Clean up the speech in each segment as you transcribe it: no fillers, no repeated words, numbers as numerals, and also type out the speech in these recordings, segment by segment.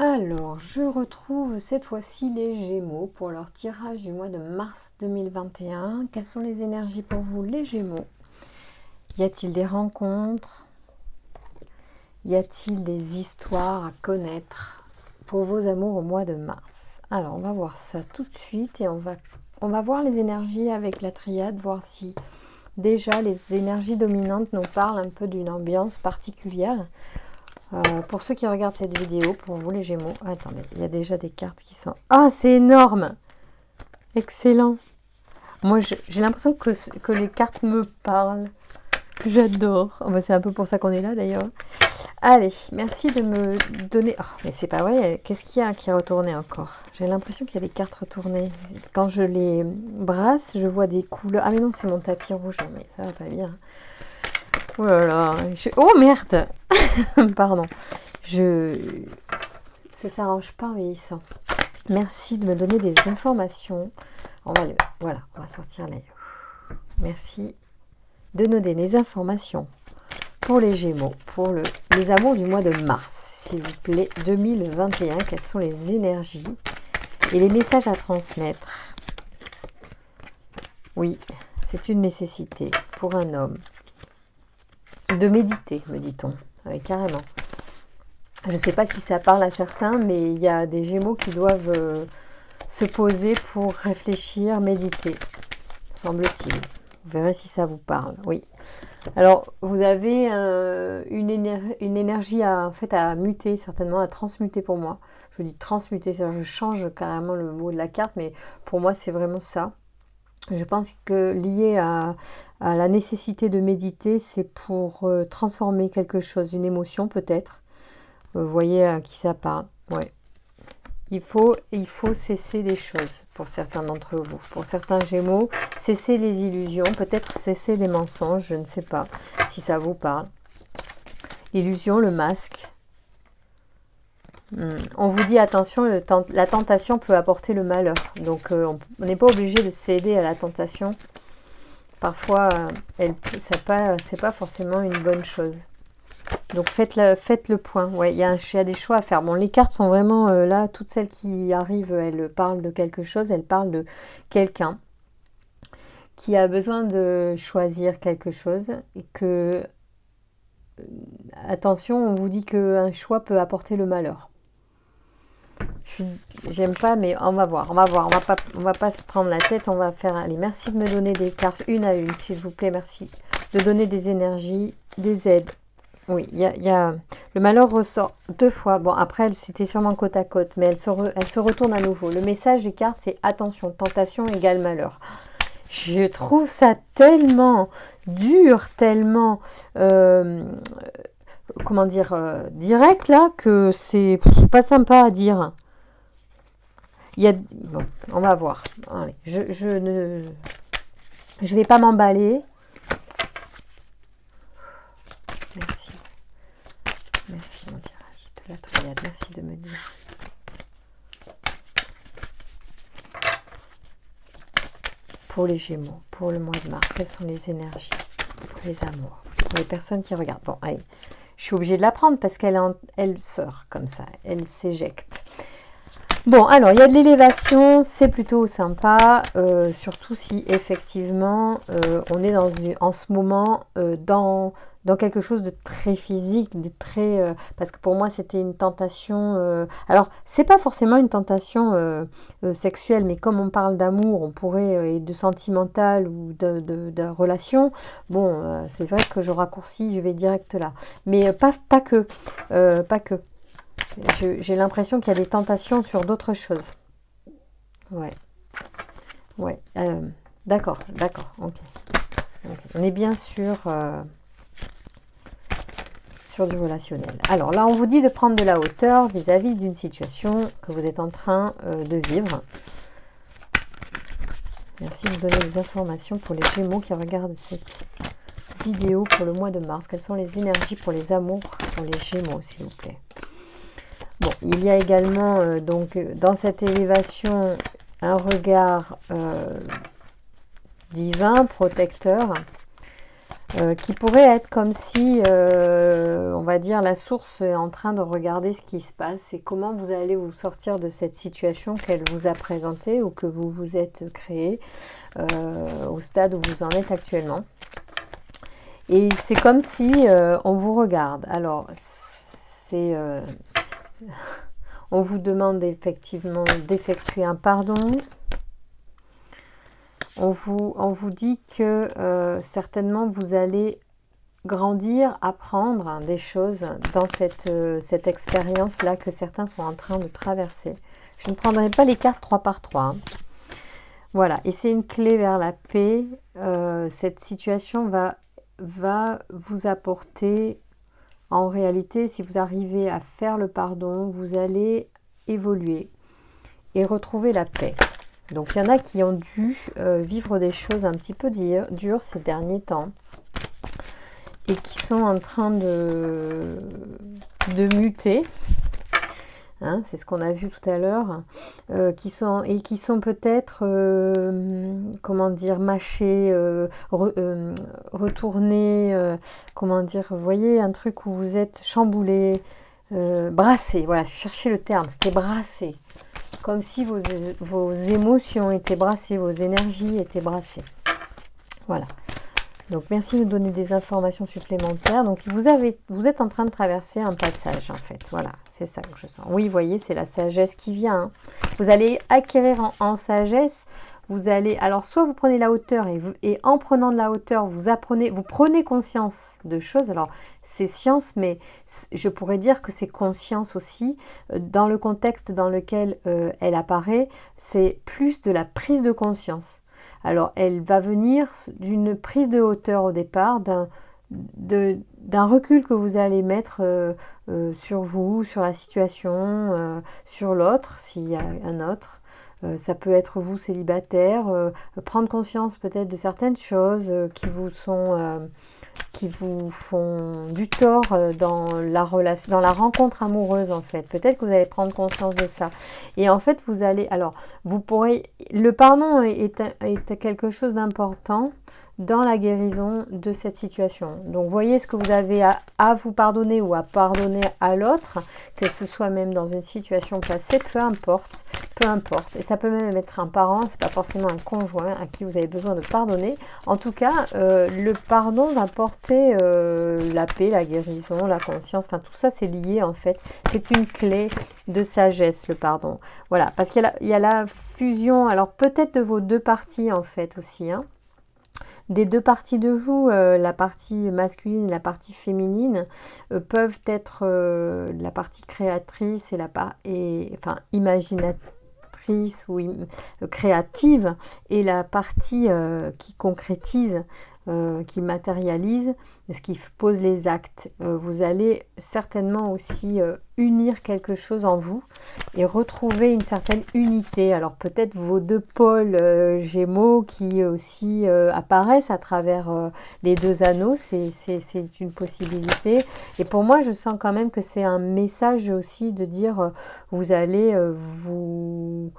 Alors, je retrouve cette fois-ci les Gémeaux pour leur tirage du mois de mars 2021. Quelles sont les énergies pour vous, les Gémeaux? Y a-t-il des rencontres? Y a-t-il des histoires à connaître pour vos amours au mois de mars? Alors, on va voir ça tout de suite et on va voir les énergies avec la triade, voir si déjà les énergies dominantes nous parlent un peu d'une ambiance particulière. Pour ceux qui regardent cette vidéo, pour vous les Gémeaux, attendez, il y a déjà des cartes qui sont... Ah, c'est énorme! Excellent! Moi, j'ai l'impression que les cartes me parlent. J'adore. Oh, bah, c'est un peu pour ça qu'on est là, d'ailleurs. Allez, merci de me donner... Oh, mais c'est pas vrai, qu'est-ce qu'il y a qui est retourné encore? J'ai l'impression qu'il y a des cartes retournées. Quand je les brasse, je vois des couleurs... Ah, mais non, c'est mon tapis rouge, mais ça va pas bien. Oh là là, oh merde! Pardon. Ça s'arrange pas en vieillissant. Merci de me donner des informations. Voilà, on va sortir là. Merci de nous donner des informations pour les Gémeaux, pour les amours du mois de mars, s'il vous plaît, 2021. Quelles sont les énergies et les messages à transmettre? Oui, c'est une nécessité pour un homme de méditer, me dit-on. Oui, carrément. Je ne sais pas si ça parle à certains, mais il y a des Gémeaux qui doivent se poser pour réfléchir, méditer, semble-t-il. Vous verrez si ça vous parle, oui. Alors, vous avez une énergie en fait, à muter, certainement, à transmuter pour moi. Je dis transmuter, c'est-à-dire je change carrément le mot de la carte, mais pour moi, c'est vraiment ça. Je pense que lié à la nécessité de méditer, c'est pour transformer quelque chose, une émotion peut-être. Vous voyez à qui ça parle. Ouais. Il faut cesser des choses pour certains d'entre vous. Pour certains Gémeaux, cesser les illusions, peut-être cesser les mensonges, je ne sais pas si ça vous parle. Illusion, le masque. On vous dit attention, la tentation peut apporter le malheur. Donc on n'est pas obligé de céder à la tentation. Parfois, c'est pas forcément une bonne chose. Donc faites le point. Ouais, il y a des choix à faire. Bon, les cartes sont vraiment là. Toutes celles qui arrivent, elles parlent de quelque chose. Elles parlent de quelqu'un qui a besoin de choisir quelque chose. Et que, attention, on vous dit qu'un choix peut apporter le malheur. J'aime pas, mais on va voir. On va pas se prendre la tête. On va faire... Allez, merci de me donner des cartes une à une, s'il vous plaît. Merci de donner des énergies, des aides. Oui, le malheur ressort 2 fois. Bon, après, c'était sûrement côte à côte, mais elle se retourne à nouveau. Le message des cartes, c'est attention, tentation égale malheur. Je trouve ça tellement dur, tellement, comment dire, direct, là, que c'est pas sympa à dire. Bon, on va voir. Allez, je vais pas m'emballer. Merci. Merci mon tirage de la triade. Merci de me dire. Pour les Gémeaux, pour le mois de mars, quelles sont les énergies pour les amours, pour les personnes qui regardent? Bon, allez, je suis obligée de la prendre parce qu'elle sort comme ça, elle s'éjecte. Bon, alors, il y a de l'élévation, c'est plutôt sympa, surtout si effectivement on est en ce moment dans quelque chose de très physique, de très... parce que pour moi, c'était une tentation... alors, c'est pas forcément une tentation sexuelle, mais comme on parle d'amour, on pourrait, et de sentimental ou de relation, bon, c'est vrai que je raccourcis, je vais direct là. Mais pas que, pas que. J'ai l'impression qu'il y a des tentations sur d'autres choses. Ouais. D'accord, ok. On est bien sur du relationnel. Alors là, on vous dit de prendre de la hauteur vis-à-vis d'une situation que vous êtes en train de vivre. Merci de me donner des informations pour les Gémeaux qui regardent cette vidéo pour le mois de mars. Quelles sont les énergies pour les amours, pour les Gémeaux, s'il vous plaît? Bon, il y a également, donc, dans cette élévation, un regard divin, protecteur. qui pourrait être comme si, on va dire, la source est en train de regarder ce qui se passe et comment vous allez vous sortir de cette situation qu'elle vous a présentée ou que vous vous êtes créée au stade où vous en êtes actuellement. Et c'est comme si on vous regarde. Alors, c'est... on vous demande effectivement d'effectuer un pardon. On vous dit que certainement vous allez grandir, apprendre des choses dans cette expérience-là que certains sont en train de traverser. Je ne prendrai pas les cartes 3 par 3. Hein. Voilà, et c'est une clé vers la paix. Cette situation va vous apporter, en réalité, si vous arrivez à faire le pardon, vous allez évoluer et retrouver la paix. Donc il y en a qui ont dû vivre des choses un petit peu dures ces derniers temps et qui sont en train de muter. Hein, c'est ce qu'on a vu tout à l'heure, qui sont peut-être, comment dire, mâchés, retournés, comment dire, vous voyez, un truc où vous êtes chamboulé, brassé, voilà, cherchez le terme, c'était brassé. Comme si vos émotions étaient brassées, vos énergies étaient brassées. Voilà. Donc, merci de nous donner des informations supplémentaires. Donc, vous êtes en train de traverser un passage, en fait. Voilà, c'est ça que je sens. Oui, vous voyez, c'est la sagesse qui vient. Hein. Vous allez acquérir en sagesse. Vous allez, alors, soit vous prenez la hauteur et en prenant de la hauteur, vous prenez conscience de choses. Alors, c'est science, mais je pourrais dire que c'est conscience aussi. Dans le contexte dans lequel elle apparaît, c'est plus de la prise de conscience. Alors, elle va venir d'une prise de hauteur au départ, d'un recul que vous allez mettre sur vous, sur la situation, sur l'autre, s'il y a un autre. Ça peut être vous célibataire, prendre conscience peut-être de certaines choses qui vous font du tort dans la relation, dans la rencontre amoureuse en fait. Peut-être que vous allez prendre conscience de ça. Et en fait, le pardon est quelque chose d'important dans la guérison de cette situation. Donc, voyez ce que vous avez à vous pardonner ou à pardonner à l'autre, que ce soit même dans une situation passée, peu importe. Et ça peut même être un parent, c'est pas forcément un conjoint à qui vous avez besoin de pardonner. En tout cas, le pardon va porter la paix, la guérison, la conscience. Enfin, tout ça, c'est lié en fait. C'est une clé de sagesse, le pardon. Voilà, parce qu'il y a la fusion, alors peut-être de vos deux parties en fait aussi, hein. Des deux parties de vous, la partie masculine et la partie féminine, peuvent être la partie créatrice et imaginatrice ou créative et la partie qui concrétise, qui matérialise, ce qui pose les actes. Vous allez certainement aussi unir quelque chose en vous et retrouver une certaine unité. Alors peut-être vos deux pôles gémeaux qui aussi apparaissent à travers les deux anneaux, c'est une possibilité. Et pour moi, je sens quand même que c'est un message aussi de dire vous allez vous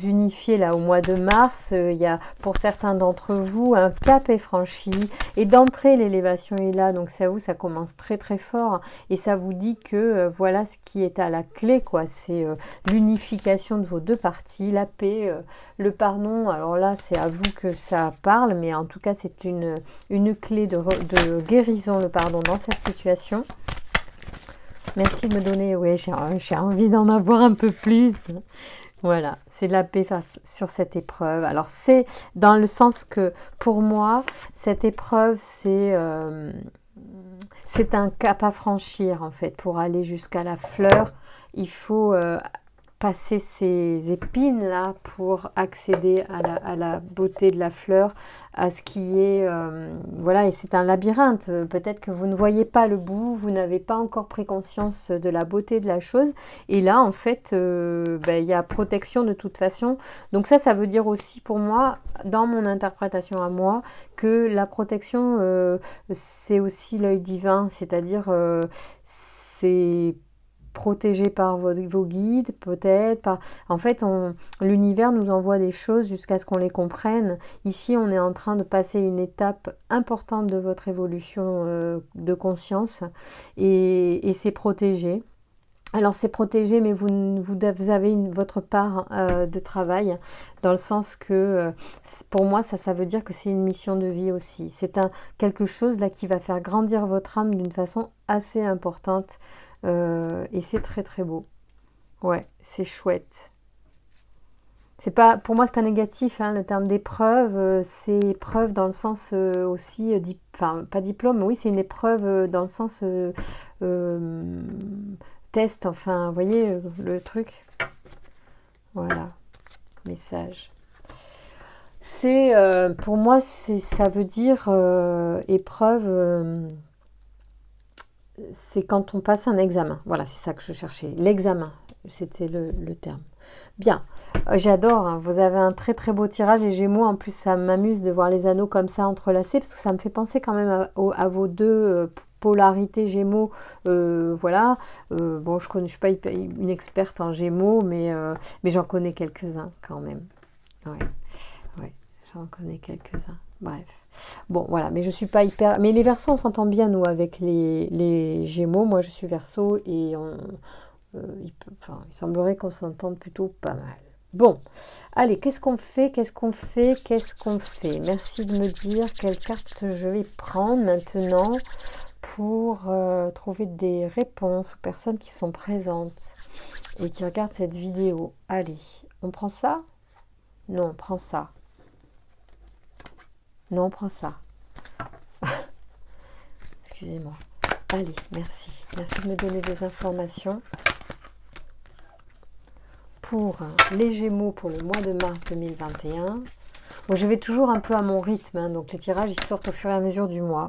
unifier là au mois de mars. Il y a pour certains d'entre vous un cap est franchi et d'entrée l'élévation est là, donc ça commence très très fort et ça vous dit que voilà ce qui est à la clé quoi, c'est l'unification de vos deux parties, la paix, le pardon. Alors là c'est à vous que ça parle, mais en tout cas c'est une clé de guérison, le pardon dans cette situation. Merci de me donner, j'ai envie d'en avoir un peu plus. Voilà, c'est de la paix face sur cette épreuve. Alors c'est dans le sens que pour moi, cette épreuve, c'est un cap à franchir en fait. Pour aller jusqu'à la fleur, il faut passer ces épines là pour accéder à la beauté de la fleur, à ce qui est voilà, et c'est un labyrinthe. Peut-être que vous ne voyez pas le bout, vous n'avez pas encore pris conscience de la beauté de la chose, et là en fait il y a protection de toute façon. Donc ça veut dire aussi pour moi, dans mon interprétation à moi, que la protection c'est aussi l'œil divin, c'est-à-dire c'est protégé par vos guides, peut-être. En fait, l'univers nous envoie des choses jusqu'à ce qu'on les comprenne. Ici, on est en train de passer une étape importante de votre évolution de conscience et c'est protégé. Alors c'est protégé, mais vous avez votre part de travail, dans le sens que pour moi ça veut dire que c'est une mission de vie aussi. C'est quelque chose là qui va faire grandir votre âme d'une façon assez importante et c'est très très beau. Ouais, c'est chouette. C'est pas, pour moi c'est pas négatif, hein, le terme d'épreuve, c'est épreuve dans le sens aussi, enfin pas diplôme, mais oui c'est une épreuve dans le sens test, enfin, vous voyez le truc. Voilà, message. C'est, pour moi, ça veut dire épreuve, c'est quand on passe un examen. Voilà, c'est ça que je cherchais. L'examen, c'était le terme. Bien, j'adore, hein. Vous avez un très très beau tirage, les Gémeaux. En plus, ça m'amuse de voir les anneaux comme ça entrelacés, parce que ça me fait penser quand même à vos deux polarités Gémeaux. Voilà. Bon, je ne suis pas une experte en Gémeaux, mais j'en connais quelques-uns quand même. Ouais, ouais, j'en connais quelques-uns. Bref. Bon, voilà, mais je suis pas hyper... Mais les Verseaux, on s'entend bien, nous, avec les Gémeaux. Moi, je suis Verseau et il semblerait qu'on s'entende plutôt pas mal. Bon, allez, qu'est-ce qu'on fait? Merci de me dire quelle carte je vais prendre maintenant pour trouver des réponses aux personnes qui sont présentes et qui regardent cette vidéo. Allez, on prend ça? Non, on prend ça. Non, on prend ça. Excusez-moi. Allez, merci. Merci de me donner des informations. Pour les Gémeaux pour le mois de mars 2021. Bon, je vais toujours un peu à mon rythme, hein, donc les tirages ils sortent au fur et à mesure du mois.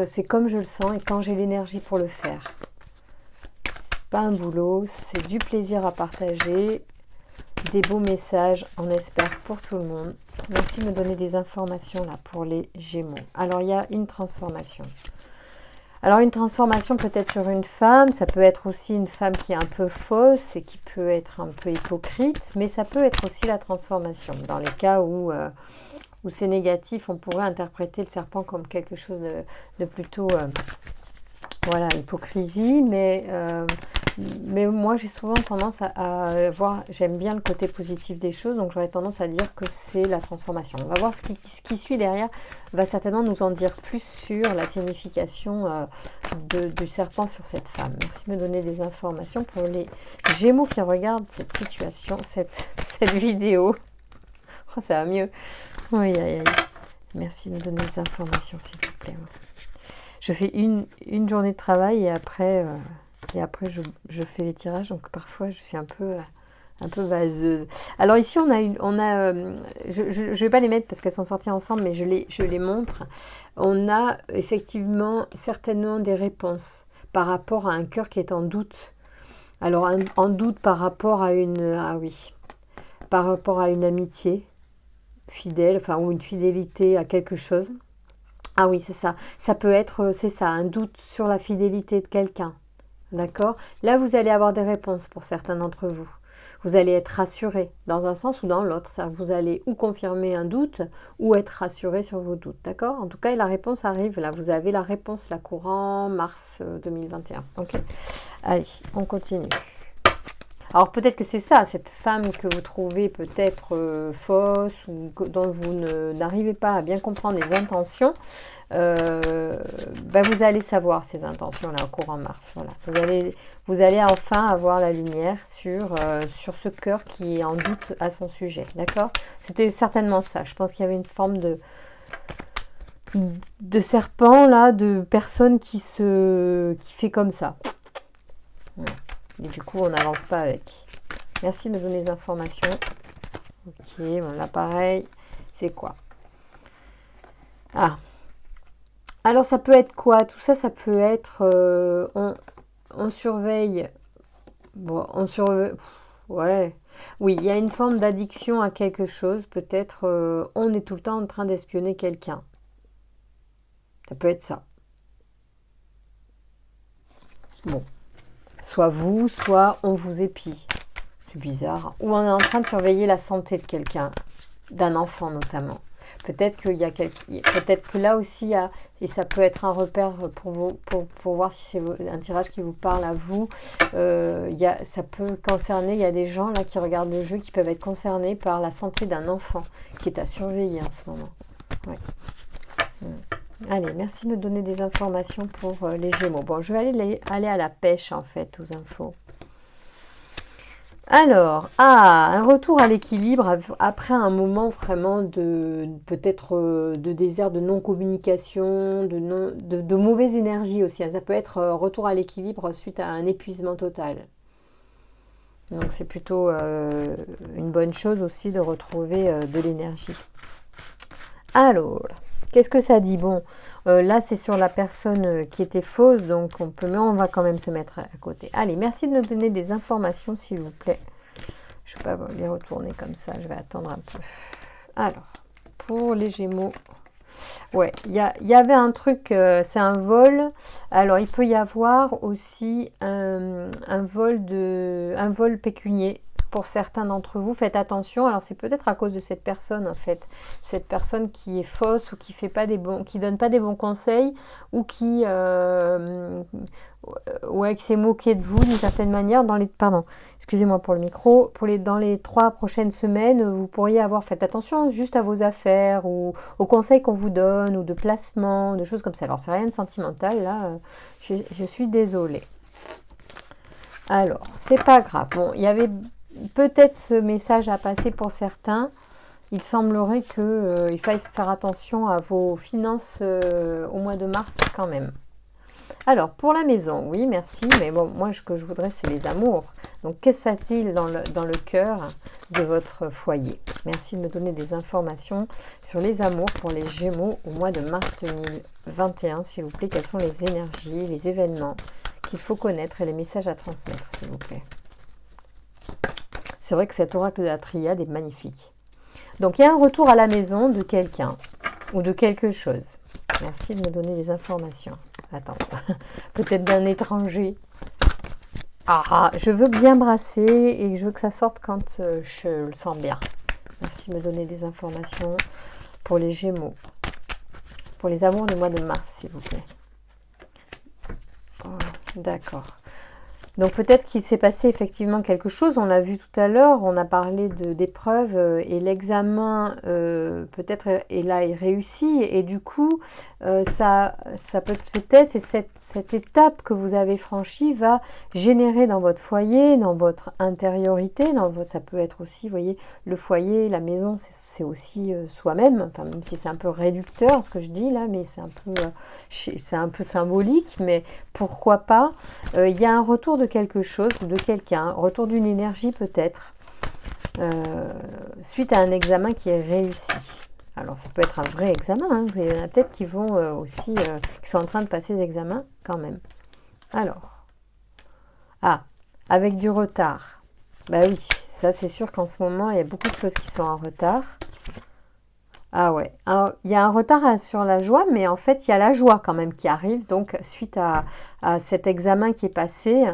C'est comme je le sens et quand j'ai l'énergie pour le faire. C'est pas un boulot, c'est du plaisir à partager, des beaux messages, on espère pour tout le monde. Merci de me donner des informations là pour les Gémeaux. Alors il y a une transformation. Alors une transformation peut-être sur une femme, ça peut être aussi une femme qui est un peu fausse et qui peut être un peu hypocrite, mais ça peut être aussi la transformation. Dans les cas où c'est négatif, on pourrait interpréter le serpent comme quelque chose de plutôt, voilà, hypocrisie, mais moi j'ai souvent tendance à voir, j'aime bien le côté positif des choses, donc j'aurais tendance à dire que c'est la transformation. On va voir ce qui suit derrière, va certainement nous en dire plus sur la signification du serpent sur cette femme. Merci de me donner des informations pour les Gémeaux qui regardent cette situation, cette vidéo. Oh, ça va mieux. Oui, merci de me donner des informations s'il vous plaît. Je fais une journée de travail et après... je fais les tirages, donc parfois je suis un peu vaseuse. Alors ici on a je vais pas les mettre parce qu'elles sont sorties ensemble, mais je les montre. On a effectivement certainement des réponses par rapport à un cœur qui est en doute. Alors en doute par rapport à par rapport à une amitié fidèle, enfin ou une fidélité à quelque chose. Ah oui, c'est ça. Ça peut être, c'est ça, un doute sur la fidélité de quelqu'un. D'accord? Là, vous allez avoir des réponses pour certains d'entre vous. Vous allez être rassuré dans un sens ou dans l'autre. Vous allez ou confirmer un doute ou être rassuré sur vos doutes. D'accord? En tout cas, la réponse arrive. Là, vous avez la réponse, la courant mars 2021. Ok? Allez, on continue. Alors peut-être que c'est ça, cette femme que vous trouvez peut-être fausse ou dont vous n'arrivez pas à bien comprendre les intentions. Vous allez savoir ces intentions-là au courant mars. Voilà. Vous allez enfin avoir la lumière sur ce cœur qui est en doute à son sujet. D'accord? C'était certainement ça. Je pense qu'il y avait une forme de serpent, là, de personne qui fait comme ça. Voilà. Et du coup, on n'avance pas avec. Merci de me donner des informations. Ok, bon, là, pareil. C'est quoi? Ah. Alors, ça peut être quoi? Tout ça, ça peut être... on surveille... Bon, on surveille... Ouais. Oui, il y a une forme d'addiction à quelque chose. Peut-être on est tout le temps en train d'espionner quelqu'un. Ça peut être ça. Bon, soit vous, soit on vous épie. C'est bizarre. Ou on est en train de surveiller la santé de quelqu'un, d'un enfant notamment. Peut-être peut-être que là aussi, et ça peut être un repère pour vous, pour voir si c'est un tirage qui vous parle à vous. Ça peut concerner, il y a des gens là qui regardent le jeu qui peuvent être concernés par la santé d'un enfant qui est à surveiller en ce moment. Ouais. Allez, merci de me donner des informations pour les Gémeaux. Bon, je vais aller à la pêche en fait, aux infos. Alors, un retour à l'équilibre après un moment vraiment de peut-être de désert, de non-communication, de mauvaise énergie aussi. Ça peut être retour à l'équilibre suite à un épuisement total. Donc c'est plutôt une bonne chose aussi de retrouver de l'énergie. Alors, qu'est-ce que ça dit? Bon, là c'est sur la personne qui était fausse, donc mais on va quand même se mettre à côté. Allez, merci de nous donner des informations s'il vous plaît. Je ne vais pas les retourner comme ça, je vais attendre un peu. Alors, pour les Gémeaux, ouais, il y avait un truc, c'est un vol. Alors, il peut y avoir aussi un vol pécunier. Pour certains d'entre vous, faites attention. Alors, c'est peut-être à cause de cette personne, en fait. Cette personne qui est fausse ou qui donne pas des bons conseils ou qui s'est moqué de vous d'une certaine manière. Pardon, excusez-moi pour le micro. Dans les 3 prochaines semaines, vous pourriez faites attention juste à vos affaires ou aux conseils qu'on vous donne ou de placement, de choses comme ça. Alors, c'est rien de sentimental, là. Je suis désolée. Alors, c'est pas grave. Bon, il y avait peut-être ce message à passer pour certains. Il semblerait qu'il faille faire attention à vos finances au mois de mars quand même. Alors, pour la maison, oui, merci. Mais bon, moi, ce que je voudrais, c'est les amours. Donc, qu'est-ce qui se passe-t-il dans le cœur de votre foyer? Merci de me donner des informations sur les amours pour les Gémeaux au mois de mars 2021, s'il vous plaît. Quelles sont les énergies, les événements qu'il faut connaître et les messages à transmettre, s'il vous plaît. C'est vrai que cet oracle de la triade est magnifique. Donc, il y a un retour à la maison de quelqu'un ou de quelque chose. Merci de me donner des informations. Attends, peut-être d'un étranger. Je veux bien brasser et je veux que ça sorte quand je le sens bien. Merci de me donner des informations pour les Gémeaux. Pour les amours du mois de mars, s'il vous plaît. D'accord. Donc peut-être qu'il s'est passé effectivement quelque chose, on l'a vu tout à l'heure, on a parlé d'épreuves et l'examen peut-être est réussi et du coup ça peut-être c'est cette étape que vous avez franchie va générer dans votre foyer, dans votre intériorité, ça peut être aussi, vous voyez, le foyer, la maison, c'est aussi soi-même, enfin même si c'est un peu réducteur ce que je dis là, mais c'est un peu symbolique, mais pourquoi pas, il y a un retour de quelque chose, de quelqu'un, retour d'une énergie peut-être, suite à un examen qui est réussi. Alors ça peut être un vrai examen, hein. Il y en a peut-être qui vont aussi, qui sont en train de passer des examens quand même. Alors, avec du retard. Bah oui, ça c'est sûr qu'en ce moment il y a beaucoup de choses qui sont en retard. Ah ouais, alors, il y a un retard sur la joie, mais en fait, il y a la joie quand même qui arrive. Donc, suite à cet examen qui est passé,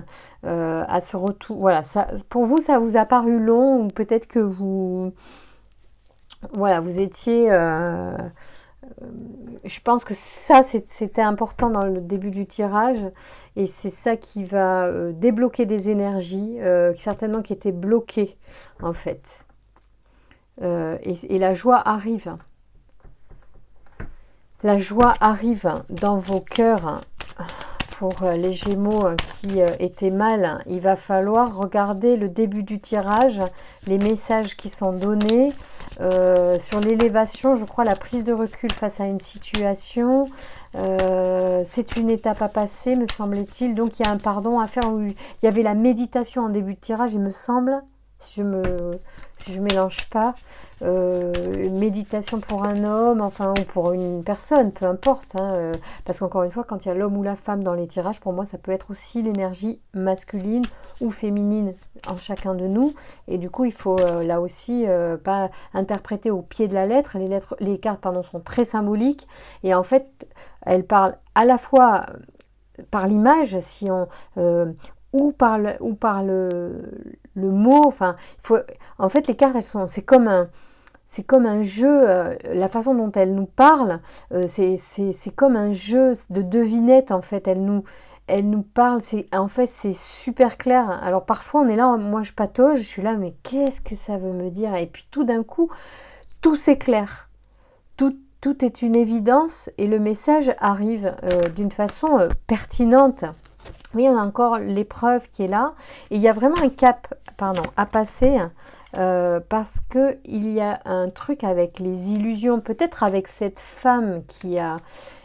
à ce retour, voilà, pour vous, ça vous a paru long ou peut-être que vous étiez... je pense que ça, c'était important dans le début du tirage et c'est ça qui va débloquer des énergies, certainement qui étaient bloquées en fait. Et la joie arrive. La joie arrive dans vos cœurs. Pour les Gémeaux qui étaient mal, il va falloir regarder le début du tirage, les messages qui sont donnés sur l'élévation, je crois la prise de recul face à une situation. C'est une étape à passer, me semble-t-il. Donc il y a un pardon à faire. Il y avait la méditation en début de tirage, il me semble. Si je mélange pas, méditation pour un homme, enfin ou pour une personne, peu importe, hein, parce qu'encore une fois, quand il y a l'homme ou la femme dans les tirages, pour moi, ça peut être aussi l'énergie masculine ou féminine en chacun de nous, et du coup, il faut là aussi pas interpréter au pied de la lettre. Les cartes, pardon, sont très symboliques, et en fait, elles parlent à la fois par l'image, si on ou par le mot. Enfin, en fait, les cartes, c'est comme un jeu. La façon dont elles nous parlent, c'est comme un jeu de devinette. En fait, elles nous parlent. En fait, c'est super clair. Alors parfois, on est là, moi je patauge, je suis là, mais qu'est-ce que ça veut me dire? Et puis tout d'un coup, tout s'éclaire. Tout est une évidence et le message arrive d'une façon pertinente. Oui, on a encore l'épreuve qui est là. Et il y a vraiment un cap, à passer parce qu'il y a un truc avec les illusions, peut-être avec cette femme qui a...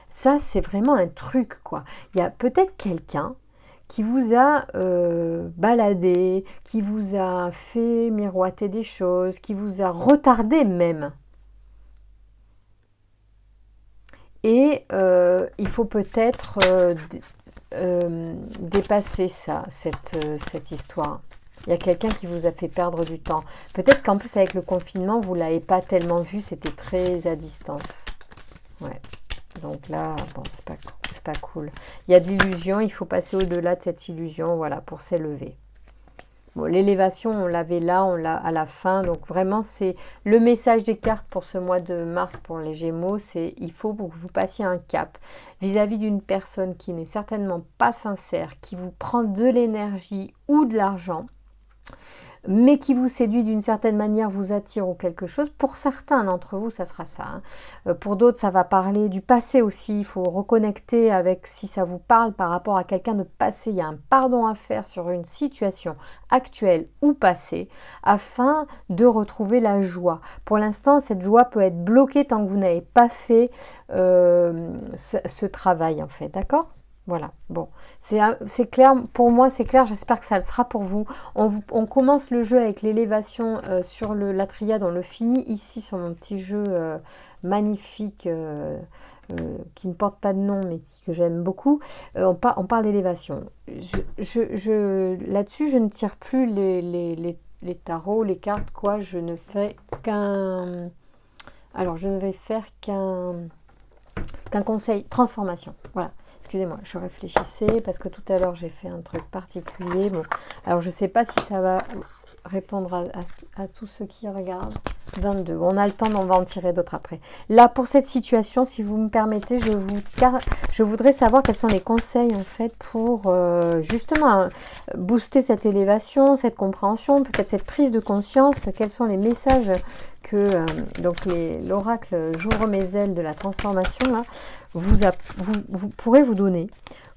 Ça, c'est vraiment un truc, quoi. Il y a peut-être quelqu'un qui vous a baladé, qui vous a fait miroiter des choses, qui vous a retardé même. Et il faut peut-être dépasser ça, cette histoire. Il y a quelqu'un qui vous a fait perdre du temps. Peut-être qu'en plus avec le confinement, vous ne l'avez pas tellement vu, c'était très à distance. Ouais. Donc là, bon, c'est pas cool. Il y a de l'illusion, il faut passer au-delà de cette illusion, voilà, pour s'élever. Bon, l'élévation, on l'avait là, on l'a à la fin. Donc vraiment, c'est le message des cartes pour ce mois de mars pour les Gémeaux. C'est il faut que vous passiez un cap vis-à-vis d'une personne qui n'est certainement pas sincère, qui vous prend de l'énergie ou de l'argent, mais qui vous séduit d'une certaine manière, vous attire ou quelque chose. Pour certains d'entre vous, ça sera ça. Pour d'autres, ça va parler du passé aussi. Il faut reconnecter avec, si ça vous parle, par rapport à quelqu'un de passé. Il y a un pardon à faire sur une situation actuelle ou passée, afin de retrouver la joie. Pour l'instant, cette joie peut être bloquée tant que vous n'avez pas fait ce travail, en fait. D'accord ? Voilà, bon, c'est clair, pour moi c'est clair, j'espère que ça le sera pour vous. On commence le jeu avec l'élévation sur la triade, on le finit ici sur mon petit jeu magnifique qui ne porte pas de nom mais que j'aime beaucoup. On parle d'élévation. Là-dessus, je ne tire plus les tarots, les cartes, quoi, je ne fais qu'un... Alors, je ne vais faire qu'un conseil transformation, voilà. Excusez-moi, je réfléchissais parce que tout à l'heure j'ai fait un truc particulier. Bon, alors je ne sais pas si ça va répondre à tous ceux qui regardent. 22. On a le temps, on va en tirer d'autres après. Là, pour cette situation, si vous me permettez, je voudrais savoir quels sont les conseils en fait pour justement booster cette élévation, cette compréhension, peut-être cette prise de conscience. Quels sont les messages que donc l'oracle J'ouvre mes ailes de la transformation là, vous pourrez vous donner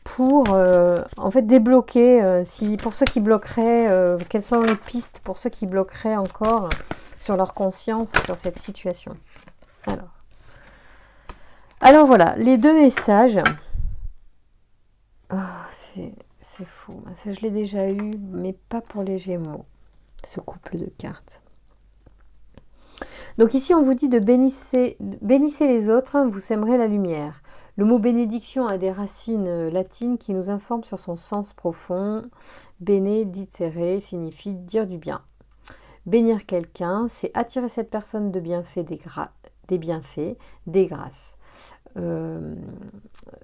pour en fait débloquer, pour ceux qui bloqueraient, quelles sont les pistes pour ceux qui bloqueraient encore sur leur conscience sur cette situation. Alors voilà, les deux messages. Oh, c'est fou, ça je l'ai déjà eu, mais pas pour les Gémeaux, ce couple de cartes. Donc ici on vous dit de bénissez les autres, vous sèmerez la lumière. Le mot bénédiction a des racines latines qui nous informent sur son sens profond. Benedicere signifie dire du bien. Bénir quelqu'un, c'est attirer cette personne de bienfaits, des bienfaits, des grâces.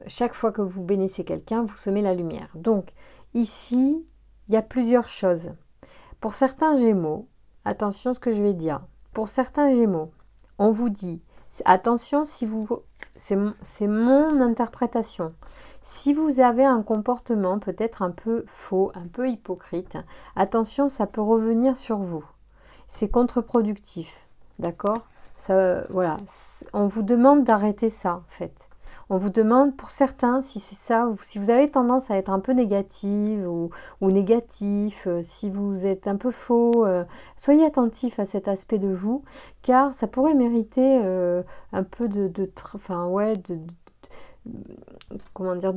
Chaque fois que vous bénissez quelqu'un, vous semez la lumière. Donc ici, il y a plusieurs choses. Pour certains Gémeaux, attention à ce que je vais dire. Pour certains Gémeaux, on vous dit, attention si vous... C'est mon interprétation. Si vous avez un comportement peut-être un peu faux, un peu hypocrite, attention, ça peut revenir sur vous. C'est contre-productif, d'accord ? Voilà, on vous demande d'arrêter ça, en fait. On vous demande, pour certains, si c'est ça, si vous avez tendance à être un peu négative ou négatif, si vous êtes un peu faux, soyez attentif à cet aspect de vous, car ça pourrait mériter un peu de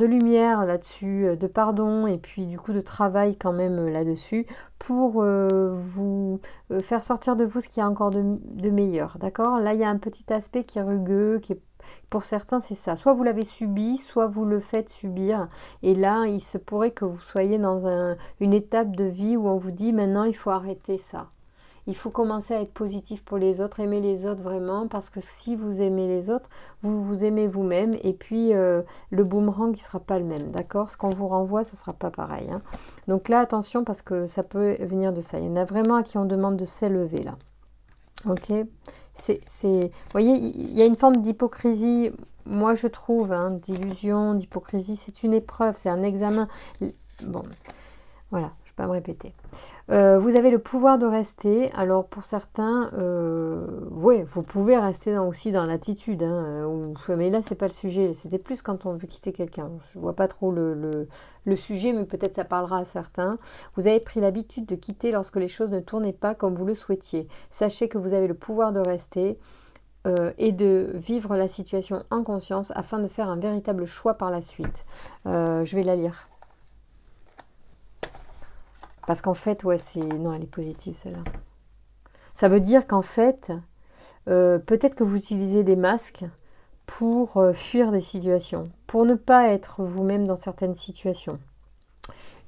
lumière là-dessus, de pardon, et puis du coup de travail quand même là-dessus, pour vous faire sortir de vous ce qu'il y a encore de meilleur, d'accord ? Là, il y a un petit aspect qui est rugueux, qui est... Pour certains, c'est ça. Soit vous l'avez subi, soit vous le faites subir. Et là, il se pourrait que vous soyez dans une étape de vie où on vous dit maintenant, il faut arrêter ça. il faut commencer à être positif pour les autres, aimer les autres vraiment, parce que si vous aimez les autres, vous vous aimez vous-même, et puis le boomerang, il ne sera pas le même, d'accord? Ce qu'on vous renvoie, ça ne sera pas pareil, hein. Donc là, attention, parce que ça peut venir de ça. Il y en a vraiment à qui on demande de s'élever, là. Ok? Vous voyez, il y a une forme d'hypocrisie, moi je trouve, hein, d'illusion, d'hypocrisie, c'est une épreuve, c'est un examen. Bon, voilà, je ne vais pas me répéter. Vous avez le pouvoir de rester. Alors pour certains, ouais, vous pouvez rester aussi dans l'attitude, hein, mais là c'est pas le sujet. C'était plus quand on veut quitter quelqu'un. Je vois pas trop le sujet, mais peut-être ça parlera à certains. Vous avez pris l'habitude de quitter lorsque les choses ne tournaient pas comme vous le souhaitiez. Sachez que vous avez le pouvoir de rester. Et de vivre la situation en conscience afin de faire un véritable choix par la suite. Je vais la lire. Parce qu'en fait, ouais, non, elle est positive celle-là. Ça veut dire qu'en fait, peut-être que vous utilisez des masques pour fuir des situations, pour ne pas être vous-même dans certaines situations.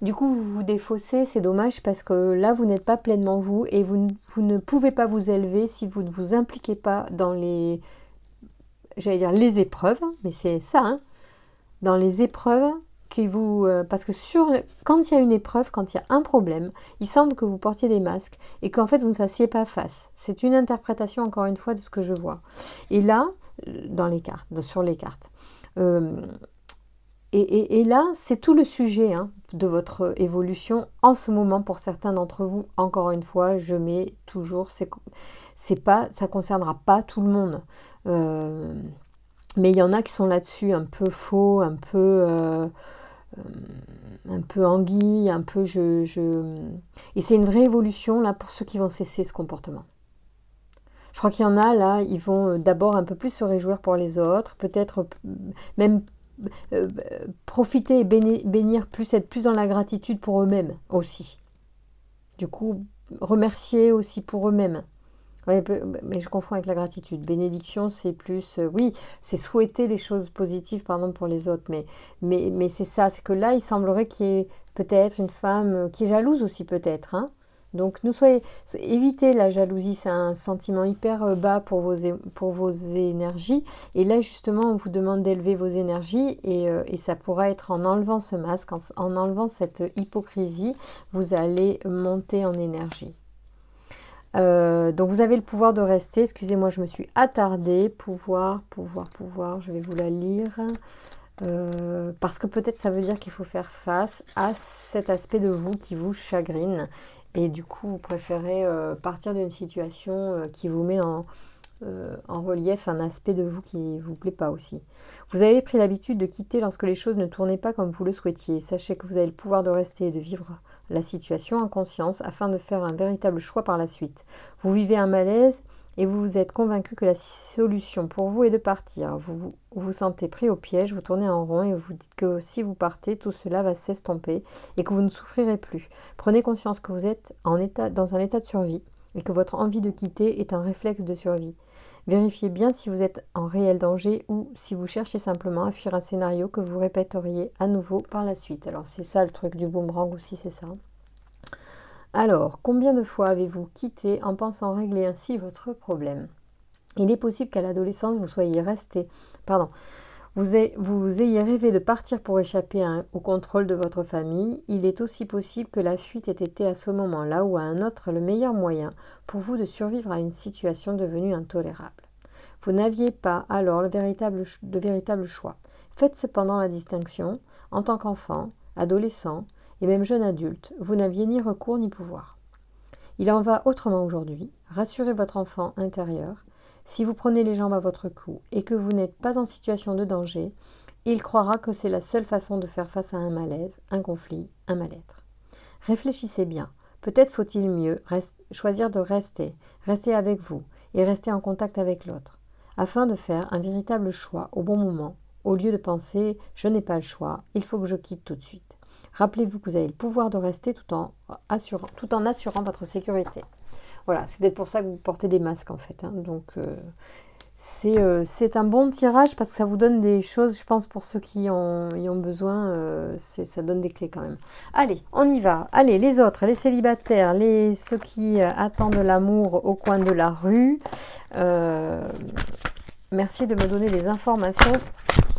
Du coup, vous vous défaussez, c'est dommage parce que là, vous n'êtes pas pleinement vous et vous ne pouvez pas vous élever si vous ne vous impliquez pas dans les, j'allais dire les épreuves, mais c'est ça, hein, dans les épreuves parce que quand il y a une épreuve, quand il y a un problème, il semble que vous portiez des masques et qu'en fait vous ne fassiez pas face. C'est une interprétation encore une fois de ce que je vois. Et là, sur les cartes, et là, c'est tout le sujet, hein, de votre évolution en ce moment pour certains d'entre vous. Encore une fois, je mets toujours, ça concernera pas tout le monde. Mais il y en a qui sont là-dessus un peu faux, un peu anguille, un peu Et c'est une vraie évolution là pour ceux qui vont cesser ce comportement. Je crois qu'il y en a là, ils vont d'abord un peu plus se réjouir pour les autres, peut-être même profiter et bénir plus, être plus dans la gratitude pour eux-mêmes aussi. Du coup, remercier aussi pour eux-mêmes. Ouais, mais je confonds avec la gratitude. Bénédiction, c'est plus, oui, c'est souhaiter des choses positives, pardon, pour les autres. Mais c'est ça, c'est que là, il semblerait qu'il y ait peut-être une femme qui est jalouse aussi, peut-être, hein. Donc, évitez la jalousie, c'est un sentiment hyper bas pour vos énergies. Et là, justement, on vous demande d'élever vos énergies et ça pourra être en enlevant ce masque, en enlevant cette hypocrisie, vous allez monter en énergie. Donc vous avez le pouvoir de rester. Excusez-moi, je me suis attardée. Pouvoir, je vais vous la lire. Parce que peut-être ça veut dire qu'il faut faire face à cet aspect de vous qui vous chagrine. Et du coup, vous préférez partir d'une situation qui vous met en relief un aspect de vous qui ne vous plaît pas aussi. Vous avez pris l'habitude de quitter lorsque les choses ne tournaient pas comme vous le souhaitiez. Sachez que vous avez le pouvoir de rester et de vivre la situation en conscience afin de faire un véritable choix par la suite. Vous vivez un malaise et vous vous êtes convaincu que la solution pour vous est de partir. Vous vous sentez pris au piège, vous tournez en rond et vous dites que si vous partez, tout cela va s'estomper et que vous ne souffrirez plus. Prenez conscience que vous êtes dans un état de survie et que votre envie de quitter est un réflexe de survie. Vérifiez bien si vous êtes en réel danger ou si vous cherchez simplement à fuir un scénario que vous répéteriez à nouveau par la suite. Alors c'est ça le truc du boomerang aussi, c'est ça. Alors, combien de fois avez-vous quitté en pensant régler ainsi votre problème? Il est possible qu'à l'adolescence, vous ayez rêvé de partir pour échapper au contrôle de votre famille. Il est aussi possible que la fuite ait été à ce moment-là ou à un autre le meilleur moyen pour vous de survivre à une situation devenue intolérable. Vous n'aviez pas alors de véritable choix. Faites cependant la distinction. En tant qu'enfant, adolescent et même jeune adulte, vous n'aviez ni recours ni pouvoir. Il en va autrement aujourd'hui. Rassurez votre enfant intérieur. Si vous prenez les jambes à votre cou et que vous n'êtes pas en situation de danger, il croira que c'est la seule façon de faire face à un malaise, un conflit, un mal-être. Réfléchissez bien. Peut-être faut-il mieux choisir de rester avec vous et rester en contact avec l'autre, afin de faire un véritable choix au bon moment, au lieu de penser « je n'ai pas le choix, il faut que je quitte tout de suite ». Rappelez-vous que vous avez le pouvoir de rester tout en assurant votre sécurité. Voilà, c'est peut-être pour ça que vous portez des masques en fait. Hein. Donc, C'est un bon tirage parce que ça vous donne des choses, je pense, pour ceux qui y ont besoin, ça donne des clés quand même. Allez, on y va. Allez, les autres, les célibataires, ceux qui attendent l'amour au coin de la rue. Merci de me donner des informations.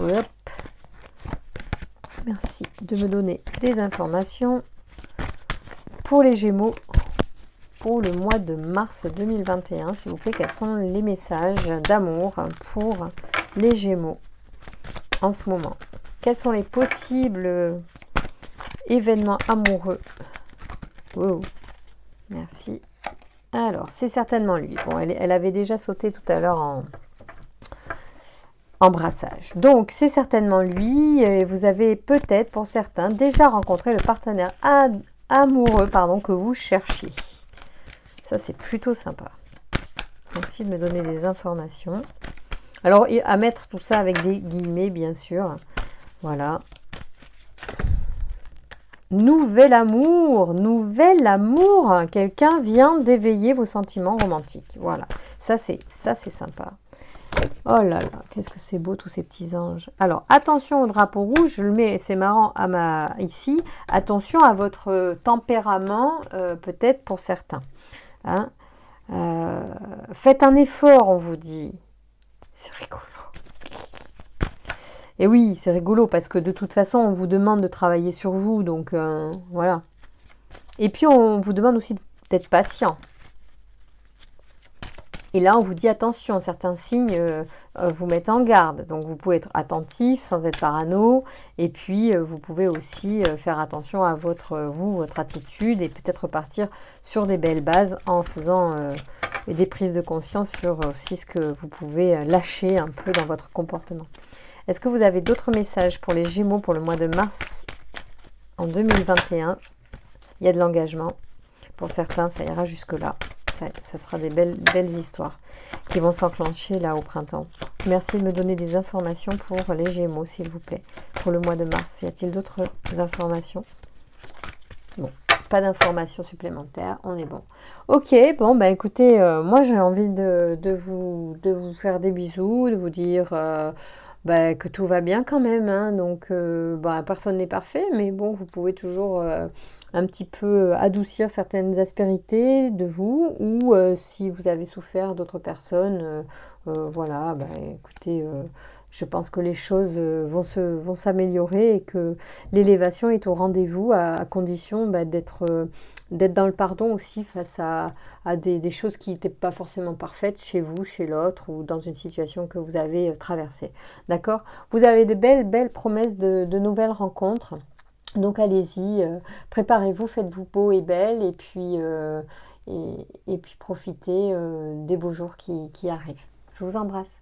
Hop. Merci de me donner des informations pour les Gémeaux. Pour le mois de mars 2021, s'il vous plaît, quels sont les messages d'amour pour les Gémeaux en ce moment? Quels sont les possibles événements amoureux? Wow. Merci. Alors, c'est certainement lui. Bon, elle avait déjà sauté tout à l'heure en brassage. Donc, c'est certainement lui. Et vous avez peut-être, pour certains, déjà rencontré le partenaire amoureux que vous cherchiez. Ça, c'est plutôt sympa. Merci de me donner des informations. Alors, à mettre tout ça avec des guillemets, bien sûr. Voilà. Nouvel amour, nouvel amour. Quelqu'un vient d'éveiller vos sentiments romantiques. Voilà. Ça, c'est sympa. Oh là là, qu'est-ce que c'est beau, tous ces petits anges. Alors, attention au drapeau rouge. Je le mets, c'est marrant, ici. Attention à votre tempérament, peut-être pour certains. Hein, faites un effort, on vous dit. C'est rigolo. Et oui, c'est rigolo parce que de toute façon, on vous demande de travailler sur vous. Donc, voilà. Et puis, on vous demande aussi d'être patient. Et là, on vous dit attention, certains signes vous mettent en garde. Donc, vous pouvez être attentif sans être parano. Et puis, vous pouvez aussi faire attention à votre attitude et peut-être partir sur des belles bases en faisant des prises de conscience sur aussi ce que vous pouvez lâcher un peu dans votre comportement. Est-ce que vous avez d'autres messages pour les Gémeaux pour le mois de mars en 2021? Il y a de l'engagement. Pour certains, ça ira jusque-là. Ça sera des belles histoires qui vont s'enclencher là au printemps. Merci de me donner des informations pour les Gémeaux, s'il vous plaît. Pour le mois de mars, y a-t-il d'autres informations? Bon, pas d'informations supplémentaires, on est bon. Ok, bon, bah écoutez, moi j'ai envie de vous faire des bisous, de vous dire que tout va bien quand même. Hein, donc, personne n'est parfait, mais bon, vous pouvez toujours un petit peu adoucir certaines aspérités de vous, ou si vous avez souffert d'autres personnes, voilà, écoutez, je pense que les choses vont s'améliorer et que l'élévation est au rendez-vous à condition d'être dans le pardon aussi face à des choses qui n'étaient pas forcément parfaites chez vous, chez l'autre ou dans une situation que vous avez traversée. D'accord? Vous avez de belles promesses de nouvelles rencontres. Donc allez-y, préparez-vous, faites-vous beau et belle et puis profitez des beaux jours qui arrivent. Je vous embrasse.